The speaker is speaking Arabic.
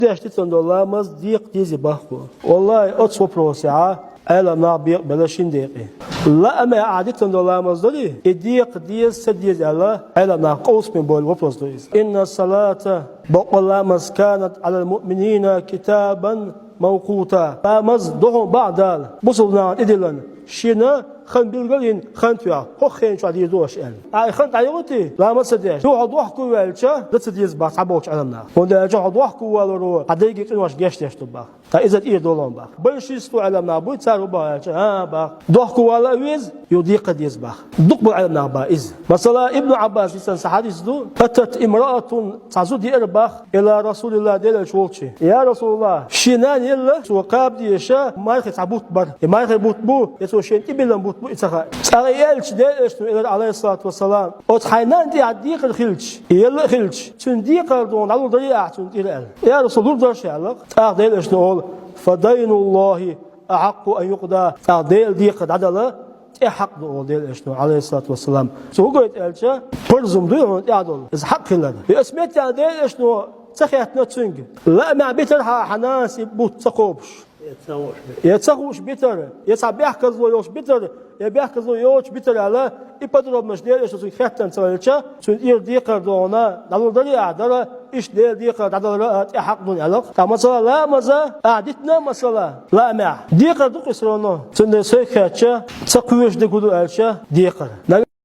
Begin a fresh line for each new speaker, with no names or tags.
Дяштитон доламаз дик дизи бахку. Wallahi от вопроса, ала набиq балашин дики. لا ما عادتن доламаз доли. Идиq диз садиз ала на قوس من بول вопрос доиз. إن الصلاة بقلامز كانت على المؤمنين كتابا موقوتا. فمز دهم بعدال. بصلنا إدلن. شينا خن بلغين خن فيها هو خين شو عدي دوش أي خن تعيوتي لا ما صدقش جو عضوح كوالشة لا تصدق بس عبوش علمنا وده جو عضوح كوالرو عديك كن واش جشت يشتبه إذا إيه دولان بق بلشيستو علمنا بوي تسارو بقى بق ضوح كوالا ويز يضيق قد يزبخ ضق علمنا بقى إز مثلا ابن عباس يسن حديث دو فتت امرأة تعزود يربخ إلى رسول الله ديل شولشي يا رسول الله شينان يلا سو قاب ديشا ما يخ تعبوت بر ما يخ بوت بو يسو شين إبلن بوت بو إتخا سأغيالش ديل إشتو إلى عليه الصلاة والسلام وتحينان دي عديق الخلش يلا خلش تنديق الدون على ضياع تنديق يا رسول الله درش يعلق تاخديل إشتو فدين الله أحق أن يقضى تاخديل ديق عدله حق ديل إشتو عليه الصلاة والسلام سو قلت إلشا برزم ديون يعدل إذا حق خلال بأسميت ديل إشتو تخياتنا تسنج لا مع بيتر حناس بوت تقوبش يتسخوش بيتر يتسع بيحكز له يوش بيتر يبيحكز له يوش بيتر على يبدر مش ديل إيش تسوي خاتن سوالشة تون إير ديقر دونا نقول دليل عدلا إيش ديل ديقر عدلا رأت إحق دون علق كمثلا لا مزا عدتنا مثلا لا مع ديقر دوك يسرونه تون سوي خاتشة تقويش دكودو ألشة ديقر